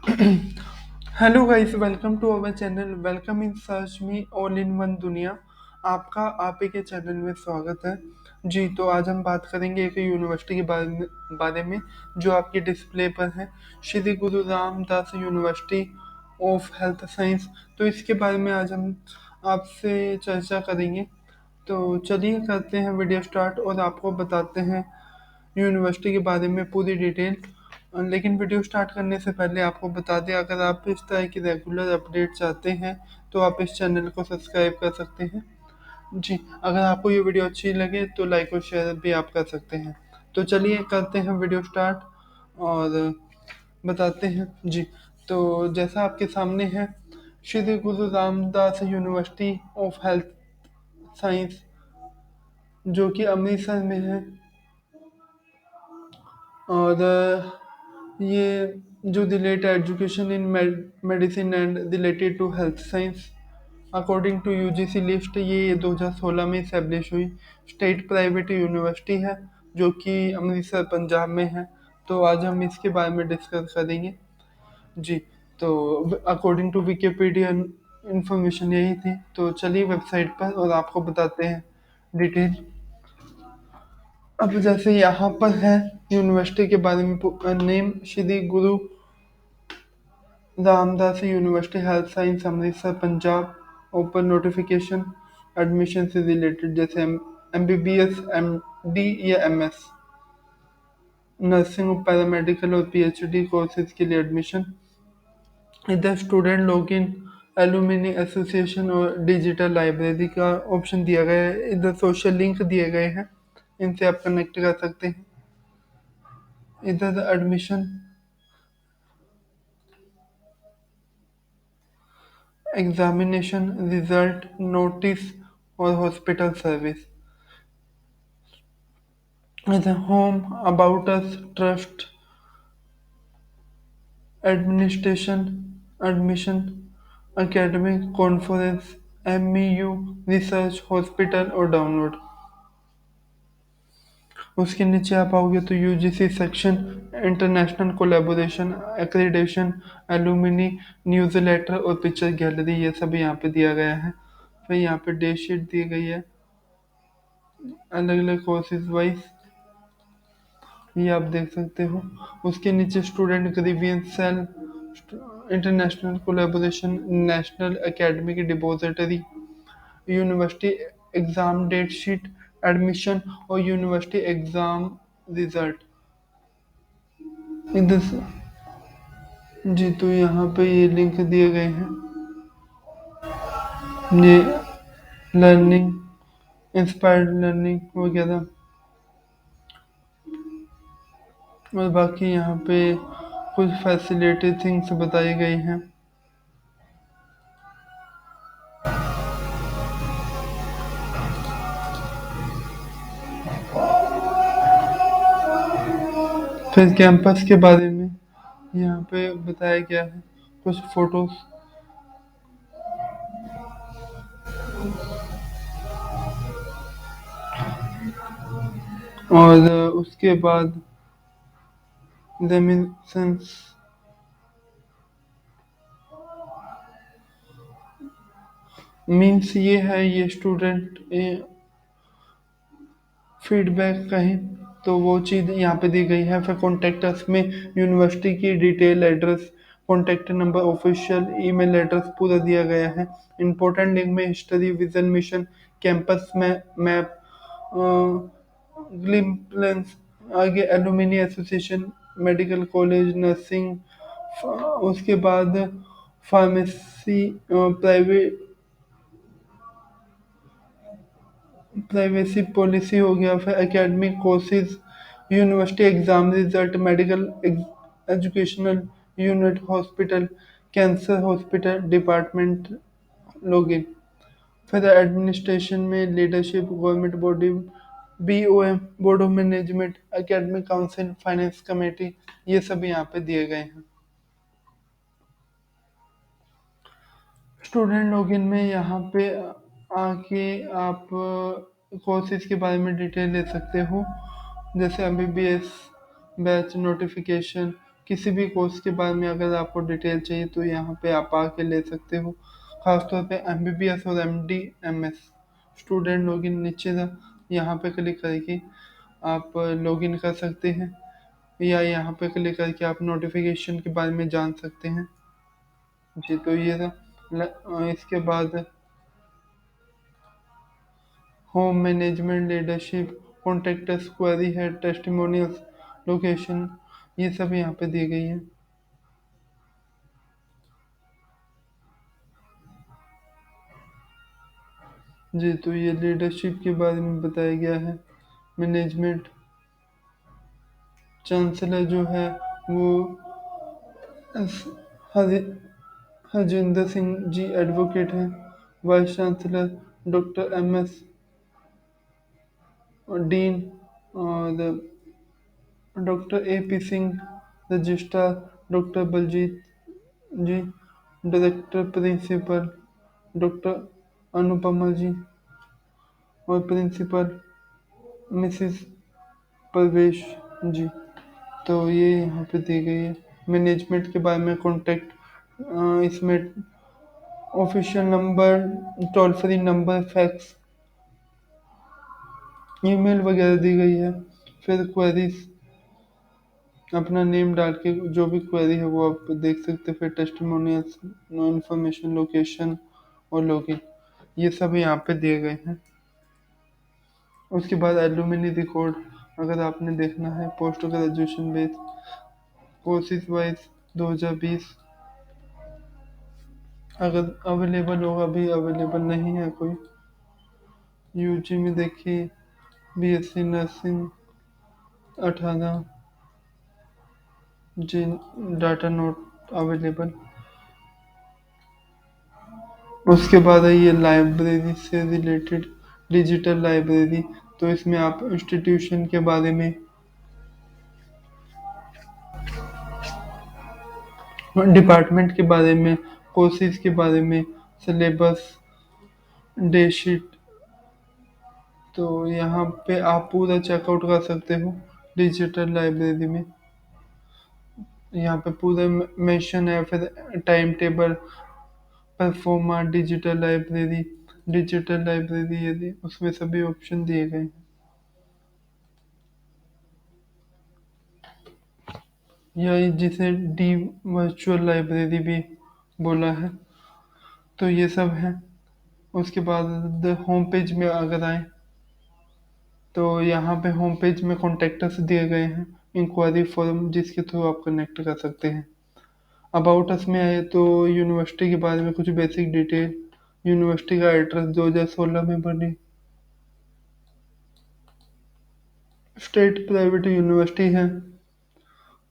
Hello guys, welcome to our channel. Welcome in search me all in one दुनिया। आपका आप ही के channel में स्वागत है। जी, तो आज हम बात करेंगे एक यूनिवर्सिटी के बारे में जो आपके डिस्प्ले पर है, Shri Guru Ramdas university of health science. तो इसके बारे में आज हम आपसे चर्चा करेंगे। तो चलिए करते हैं वीडियो स्टार्ट और आपको बताते हैं यूनिवर्सिटी के बारे में पूरी डिटेल। लेकिन वीडियो स्टार्ट करने से पहले आपको बता दें, अगर आप इस तरह की रेगुलर अपडेट चाहते हैं तो आप इस चैनल को सब्सक्राइब कर सकते हैं। जी, अगर आपको ये वीडियो अच्छी लगे तो लाइक और शेयर भी आप कर सकते हैं। तो चलिए करते हैं वीडियो स्टार्ट और बताते हैं। जी, तो जैसा आपके सामने है, Shri Guru Ramdas university of health science जो कि अमृतसर में है। और ये जो relate education in medicine and related to health science according to UGC list, ये 2016 में इस्टेब्लिश हुई स्टेट प्राइवेट यूनिवर्सिटी है जो कि अमृतसर पंजाब में है। तो आज हम इसके बारे में डिस्कस करेंगे। जी, तो अकॉर्डिंग टू विकिपीडिया इंफॉर्मेशन यही थी। तो चलिए वेबसाइट पर और आपको बताते हैं डिटेल। अब जैसे यहाँ पर है यूनिवर्सिटी के बारे में, name Shri Guru Ramdas university health science Amritsar Punjab. Open notification admission से रिलेटेड, जैसे एमबीबीएस, एमडी या एमएस, नर्सिंग, पैरामेडिकल और पीएचडी कोर्सेज के लिए एडमिशन। इधर स्टूडेंट लॉगिन, एलुमिनी एसोसिएशन और डिजिटल लाइब्रेरी का ऑप्शन दिया गया है। इधर सोशल लिंक दिए गए हैं, इनसे आप कनेक्ट कर सकते हैं। इधर एडमिशन, एग्जामिनेशन रिजल्ट, नोटिस और हॉस्पिटल सर्विस। इधर home, about us, trust, administration, admission, academic, conference, MEU, research, hospital और डाउनलोड। उसके नीचे आप आओगे तो UGC section, international collaboration, accreditation, alumni, newsletter और पिक्चर गैलरी, ये सब यहाँ पे दिया गया है। फिर यहाँ पे डे शीट दी गई है अलग अलग कोर्सेज वाइज, ये आप देख सकते हो। उसके नीचे student grievance cell, international collaboration, national academic depository, university exam date sheet, admission और यूनिवर्सिटी एग्जाम रिजल्ट। इधर जी, तो यहाँ पे ये लिंक दिए गए हैं, ये लर्निंग, इंस्पायर्ड लर्निंग वगैरह। और बाकी यहाँ पे कुछ फैसिलिटी थिंग्स बताई गई हैं। फिर कैंपस के बारे में यहाँ पे बताया गया है, कुछ फोटोज। और उसके बाद रेमिशंस, मीन्स ये है, ये स्टूडेंट फीडबैक कहें तो वो चीज़ यहाँ पे दी गई है। फिर कॉन्टेक्ट अस में यूनिवर्सिटी की detail, address, contact number, official email address पूरा दिया गया है। इंपॉर्टेंट लिंक में हिस्ट्री, विजन, मिशन, कैंपस में मैप, ग्लिम्पलेंस, आगे alumni association, medical college, nursing, उसके बाद फार्मेसी, प्राइवेट, प्राइवेसी पॉलिसी हो गया। फिर academic courses, university exam result, medical educational unit, hospital, cancer hospital department login. फिर एडमिनिस्ट्रेशन में leadership, government body, BOM, board of management, academic council, finance committee, ये सब यहाँ पे दिए गए हैं। स्टूडेंट लॉगिन में यहाँ पे आके आप कोर्सेज के बारे में डिटेल ले सकते हो, जैसे एमबीबीएस बैच नोटिफिकेशन, किसी भी कोर्स के बारे में अगर आपको डिटेल चाहिए तो यहाँ पे आप आके ले सकते हो। खासतौर पे एमबीबीएस और एमडी एमएस स्टूडेंट लॉगिन नीचे था, यहाँ पे क्लिक करके आप लॉगिन कर सकते हैं, या यहाँ पे क्लिक करके आप नोटिफिकेशन के बारे में जान सकते हैं। जी तो ये था। इसके बाद home management, leadership, contact us, query है, टेस्टिमोनियल्स, लोकेशन, ये सब यहाँ पे दी गई है। जी तो ये लीडरशिप के बारे में बताया गया है। मैनेजमेंट चांसलर जो है वो हरि हरजिंदर सिंह जी एडवोकेट हैं। Vice chancellor doctor M S Dean और doctor A P Singh, registrar doctor Baljeet ji, director principal doctor Anupama ji, और प्रिंसिपल मिसिस परवेश जी। तो ये यहाँ पे दी गई है। मैनेजमेंट के बारे में कॉन्टैक्ट, इसमें official number, toll free number, fax, email वगैरह दी गई है। फिर क्वेरीज, अपना नेम डाल के जो भी क्वेरी है वो आप देख सकते हैं। फिर टेस्टिमोनियल्स, नो इन्फॉर्मेशन, लोकेशन और लॉगिन, ये सब यहाँ पे दिए गए हैं। उसके बाद एलुमिनी रिकॉर्ड, अगर आपने देखना है post graduation base courses wise 2020 अगर अवेलेबल होगा, अभी अवेलेबल नहीं है कोई। यूजी में देखिए बीएससी नर्सिंग 18 जी, डाटा नोट अवेलेबल। उसके बाद है ये लाइब्रेरी से रिलेटेड, डिजिटल लाइब्रेरी। तो इसमें आप इंस्टीट्यूशन के बारे में, डिपार्टमेंट के बारे में, कोर्सेज के बारे में, सिलेबस, डे शीट, तो यहाँ पे आप पूरा चेकआउट कर सकते हो डिजिटल लाइब्रेरी में। यहाँ पे पूरा मेंशन है। फिर time table, pro forma, digital library यदि उसमें सभी ऑप्शन दिए गए हैं। यही जिसे डी वर्चुअल लाइब्रेरी भी बोला है। तो ये सब है। उसके बाद होम पेज में अगर आए तो यहाँ पे होम पेज में कॉन्टेक्टस दिए गए हैं, इंक्वायरी फॉर्म जिसके थ्रू आप कनेक्ट कर सकते हैं। अबाउट अस में आए तो यूनिवर्सिटी के बारे में कुछ बेसिक डिटेल, यूनिवर्सिटी का एड्रेस 2016 में बनी, स्टेट प्राइवेट यूनिवर्सिटी है,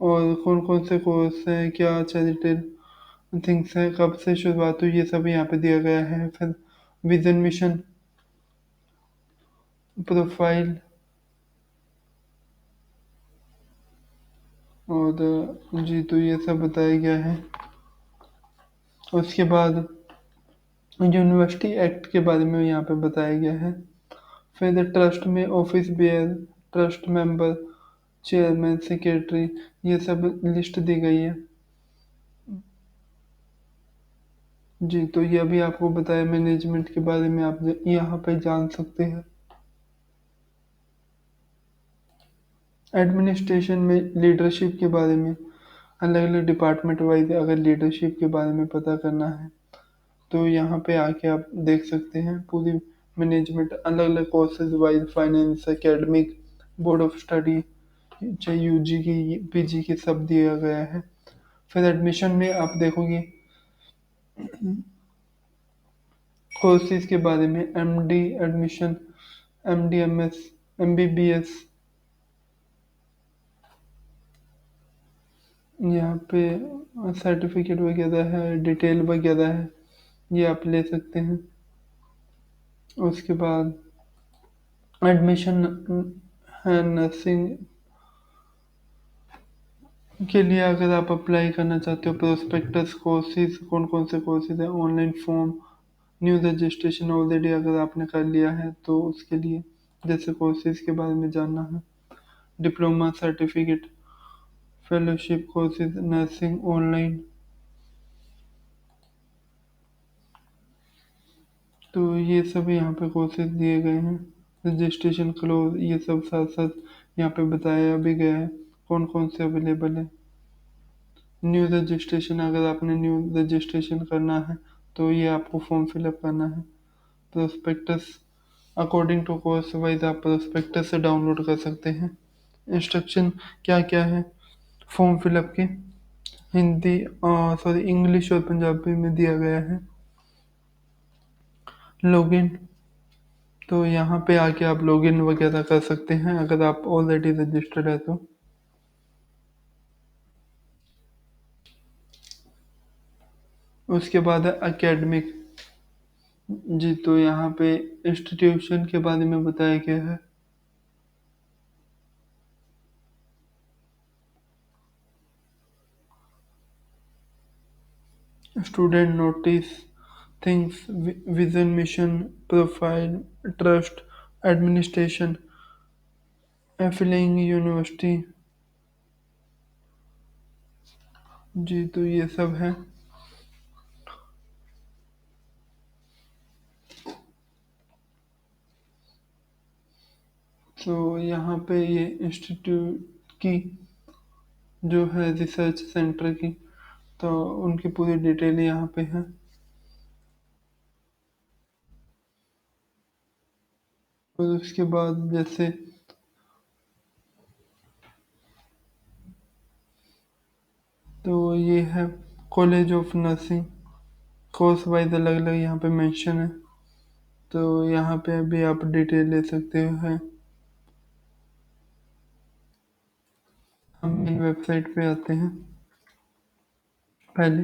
और कौन कौन से कोर्स हैं, क्या अच्छा डिटेल थिंग्स हैं, कब से शुरुआत हुई, ये सब यहाँ पे दिया गया है। फिर विजन, मिशन, प्रोफाइल, और जी तो ये सब बताया गया है। उसके बाद यूनिवर्सिटी एक्ट के बारे में यहाँ पे बताया गया है। फिर ट्रस्ट में office bearer, trust member, chairman, secretary, ये सब लिस्ट दी गई है। जी तो ये अभी आपको बताया मैनेजमेंट के बारे में, आप यहाँ पे जान सकते हैं। एडमिनिस्ट्रेशन में लीडरशिप के बारे में, अलग अलग डिपार्टमेंट वाइज अगर लीडरशिप के बारे में पता करना है तो यहाँ पे आके आप देख सकते हैं। पूरी मैनेजमेंट अलग अलग courses wise, finance, academic, board of study, चाहे यूजी की पीजी की, सब दिया गया है। फिर एडमिशन में आप देखोगे कोर्सेज के बारे में, एमडी एडमिशन, एमडीएमएस, एमबीबीएस, यहाँ पे सर्टिफिकेट वगैरह है, डिटेल वगैरह है, ये आप ले सकते हैं। उसके बाद एडमिशन है नर्सिंग के लिए, अगर आप अप्लाई करना चाहते हो, प्रोस्पेक्टस, कोर्सेज, कौन कौन से कोर्सेज है, online form, new registration already अगर आपने कर लिया है तो उसके लिए, जैसे कोर्सेज के बारे में जानना है, diploma certificate, fellowship courses, nursing online. तो ये सब यहाँ पे कोर्सेज दिए गए हैं। रजिस्ट्रेशन क्लोज ये सब साथ साथ यहाँ पे बताया भी गया है कौन कौन से अवेलेबल है। न्यू रजिस्ट्रेशन, अगर आपने न्यू रजिस्ट्रेशन करना है तो ये आपको फॉर्म फिलअप करना है। Prospectus, according to course wise आप प्रोस्पेक्टस से डाउनलोड कर सकते हैं। इंस्ट्रक्शन क्या क्या है फॉर्म फिलअप के, हिंदी सॉरी इंग्लिश और पंजाबी में दिया गया है। लॉगिन, तो यहाँ पे आके आप लॉगिन वगैरह कर सकते हैं अगर आप ऑलरेडी रजिस्टर्ड है तो। उसके बाद है एकेडमिक। जी, तो यहाँ पे इंस्टीट्यूशन के बारे में बताया गया है। Student notice, things, vision, mission, profile, trust, administration, affiliating university. जी, तो ये सब है। तो यहाँ पे ये इंस्टीट्यूट की जो है रिसर्च सेंटर की, तो उनकी पूरी डिटेल यहाँ पे है। और उसके बाद जैसे तो ये है college of nursing, course wise अलग अलग यहाँ पे मेंशन है। तो यहाँ पे भी आप डिटेल ले सकते हैं। हम इन वेबसाइट पे आते हैं पहले।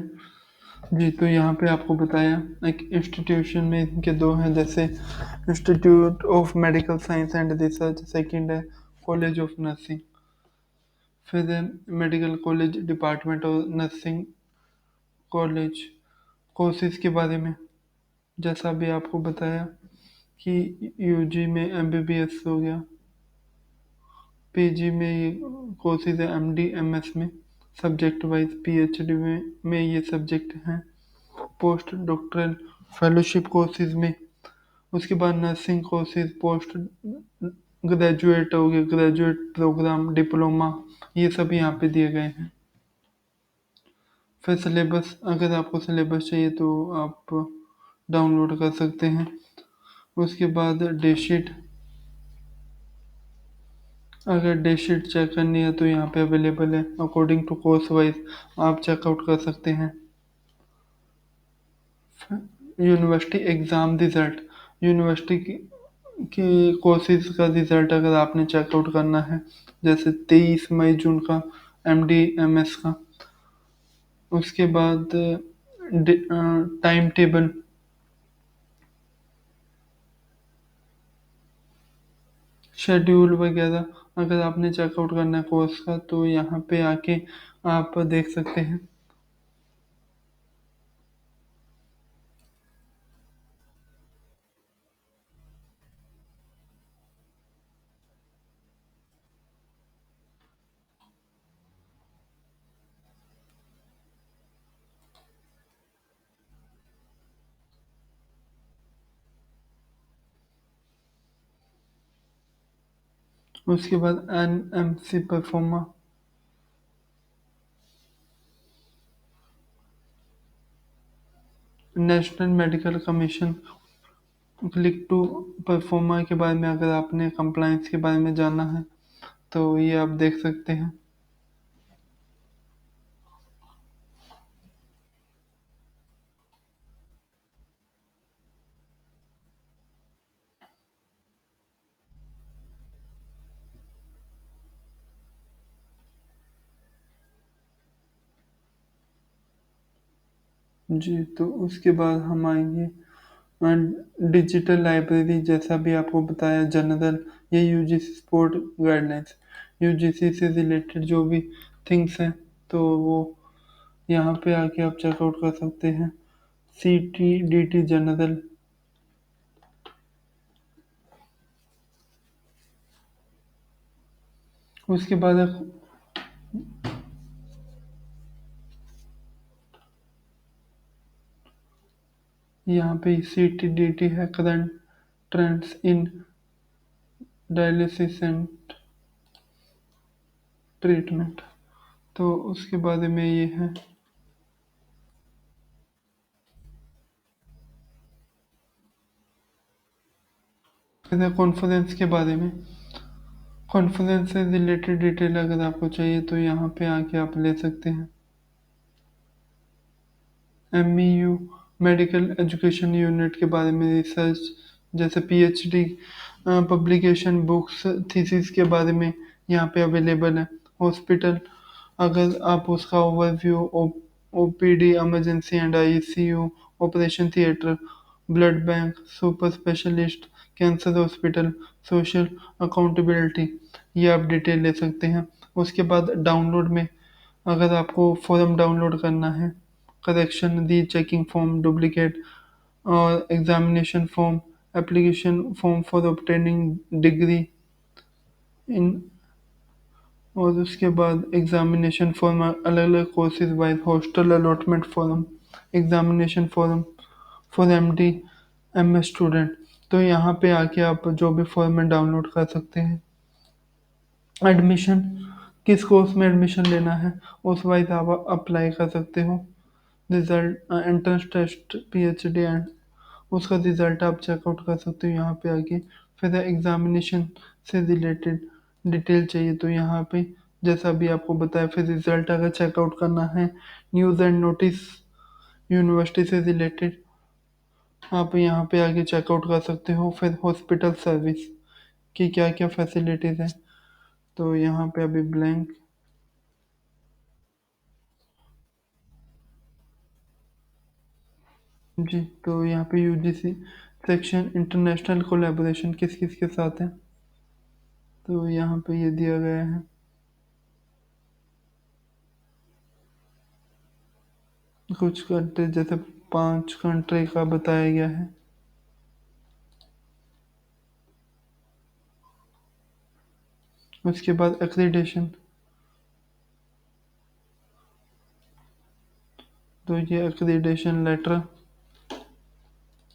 जी, तो यहाँ पे आपको बताया एक इंस्टीट्यूशन में इनके दो हैं, जैसे institute of medical science and research, second है कॉलेज ऑफ नर्सिंग। फिर है मेडिकल कॉलेज डिपार्टमेंट और नर्सिंग कॉलेज। कोर्सेज के बारे में जैसा भी आपको बताया कि यूजी में एमबीबीएस हो गया, पीजी में ये कोर्सेज है, एमडी एमएस में सब्जेक्ट वाइज, पीएचडी में ये सब्जेक्ट हैं, पोस्ट डॉक्टरल फेलोशिप कोर्सेज में। उसके बाद नर्सिंग कोर्सेज, पोस्ट ग्रेजुएट हो गए, ग्रेजुएट प्रोग्राम, डिप्लोमा, ये सब यहाँ पे दिए गए हैं। फिर सिलेबस, अगर आपको सिलेबस चाहिए तो आप डाउनलोड कर सकते हैं। उसके बाद डे शीट, अगर डे शीट चेक करनी है तो यहाँ पे अवेलेबल है, अकॉर्डिंग टू कोर्स वाइज आप चेकआउट कर सकते हैं। यूनिवर्सिटी एग्ज़ाम रिजल्ट, यूनिवर्सिटी की कोर्सेज का रिजल्ट अगर आपने चेकआउट करना है, जैसे 23 मई जून का एमडी एमएस का। उसके बाद टाइम टेबल, शेड्यूल वगैरह अगर आपने चेकआउट करना है कोर्स का तो यहाँ पे आके आप देख सकते हैं। उसके बाद NMC proforma, national medical commission. Click to proforma के बारे में अगर आपने कंप्लाइंस के बारे में जानना है तो ये आप देख सकते हैं। जी, तो उसके बाद हम आएंगे डिजिटल लाइब्रेरी, जैसा भी आपको बताया जनरल, ये यूजीसी स्पोर्ट गाइडलाइंस, यूजीसी से रिलेटेड जो भी थिंग्स हैं तो वो यहाँ पे आके आप चेकआउट कर सकते हैं। C T D T journal, उसके बाद यहाँ पे CTDT है, current trends in dialysis and treatment. तो उसके बारे में ये है। फिर कॉन्फ्रेंस के बारे में, कॉन्फ्रेंस से रिलेटेड डिटेल अगर आपको चाहिए तो यहाँ पे आके आप ले सकते हैं। MEU मेडिकल एजुकेशन यूनिट के बारे में रिसर्च, जैसे PhD पब्लिकेशन, बुक्स, थीसिस के बारे में यहाँ पे अवेलेबल है। हॉस्पिटल, अगर आप उसका overview, OPD, emergency and ICU, operation theatre, blood bank, super specialist, cancer hospital, social accountability, ये आप डिटेल ले सकते हैं। उसके बाद डाउनलोड में, अगर आपको फॉर्म डाउनलोड करना है, करेक्शन, री चेकिंग फॉर्म, डुप्लीकेट और examination form, application form for obtaining degree in, और उसके बाद एग्जामिनेशन फॉर्म अलग अलग courses wise, hostel allotment form, examination form for MD MS student. तो यहाँ पे आके आप जो भी फॉर्म है डाउनलोड कर सकते हैं। एडमिशन, किस कोर्स में एडमिशन लेना है उस वाइज आप अप्लाई कर सकते हो। Result, entrance test, PhD and उसका रिजल्ट आप चेकआउट कर सकते हो यहाँ पे आके। फिर एग्जामिनेशन से रिलेटेड डिटेल चाहिए तो यहाँ पे जैसा अभी आपको बताया। फिर रिजल्ट अगर चेकआउट करना है, न्यूज़ एंड नोटिस यूनिवर्सिटी से रिलेटेड आप यहाँ पे आके चेकआउट कर सकते हो। फिर हॉस्पिटल सर्विस की क्या क्या फैसिलिटीज़ हैं, तो यहाँ पे अभी ब्लैंक। जी, तो यहाँ पे UGC सेक्शन, इंटरनेशनल कोलैबोरेशन किस किस के साथ है, तो यहाँ पे ये दिया गया है। कुछ कंट्री, जैसे 5 कंट्री का बताया गया है। उसके बाद एक्रीडेशन, तो ये एक्रीडेशन लेटर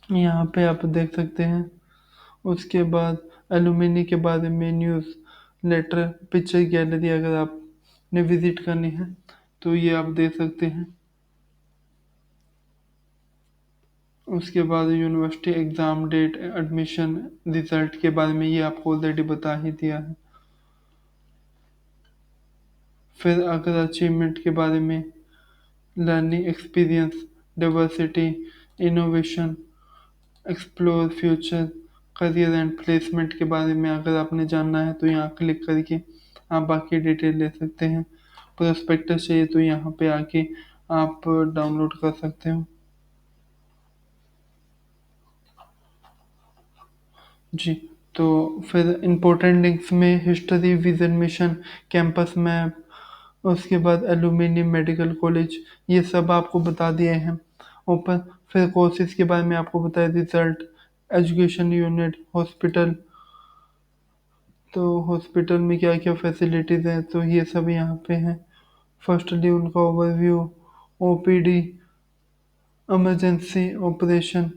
यहाँ पे आप देख सकते हैं। उसके बाद एलुमिनी के बारे में न्यूज़ लेटर, पिक्चर गैलरी अगर आपने विजिट करनी है तो ये आप दे सकते हैं। उसके बाद university exam date, admission result के बारे में ये आपको ऑलरेडी बता ही दिया है। फिर अगर अचीवमेंट के बारे में, learning experience, diversity, innovation, explore future, career and placement के बारे में अगर आपने जानना है तो यहाँ क्लिक करके आप बाकी डिटेल ले सकते हैं। प्रोस्पेक्टस चाहिए तो यहाँ पे आके आप डाउनलोड कर सकते हो। जी, तो फिर इम्पोर्टेंट लिंक्स में history, vision mission, campus map, उसके बाद एलुमिनी मेडिकल कॉलेज, ये सब आपको बता दिए हैं ऊपर। फिर कोर्सेज के बारे में आपको बताया, रिजल्ट, एजुकेशन यूनिट, हॉस्पिटल, तो हॉस्पिटल में क्या क्या फैसिलिटीज़ हैं तो ये सब यहाँ पे हैं। फर्स्टली उनका overview, OPD, emergency, operation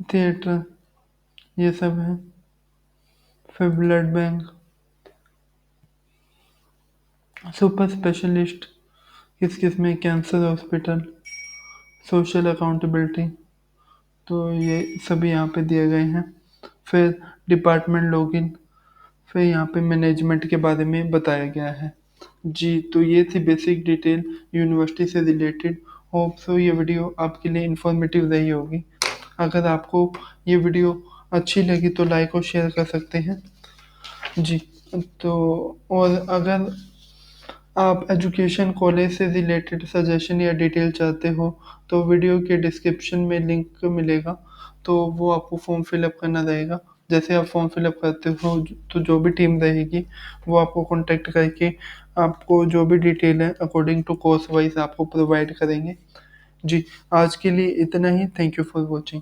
theatre, ये सब है। फिर ब्लड बैंक, सुपर स्पेशलिस्ट किस किस में, कैंसर हॉस्पिटल, सोशल अकाउंटेबिलिटी, तो ये सभी यहाँ पे दिए गए हैं। फिर डिपार्टमेंट लॉगिन, फिर यहाँ पे मैनेजमेंट के बारे में बताया गया है। जी, तो ये थी बेसिक डिटेल यूनिवर्सिटी से रिलेटेड। होप सो ये वीडियो आपके लिए इंफॉर्मेटिव रही होगी। अगर आपको ये वीडियो अच्छी लगी तो लाइक और शेयर कर सकते हैं। जी, तो और अगर आप एजुकेशन कॉलेज से रिलेटेड सजेशन या डिटेल चाहते हो तो वीडियो के डिस्क्रिप्शन में लिंक मिलेगा, तो वो आपको फॉर्म फिलअप करना रहेगा। जैसे आप फॉर्म फिलअप करते हो तो जो भी टीम रहेगी वो आपको कांटेक्ट करके आपको जो भी डिटेल है अकॉर्डिंग टू कोर्स वाइज आपको प्रोवाइड करेंगे। जी, आज के लिए इतना ही। Thank you for watching.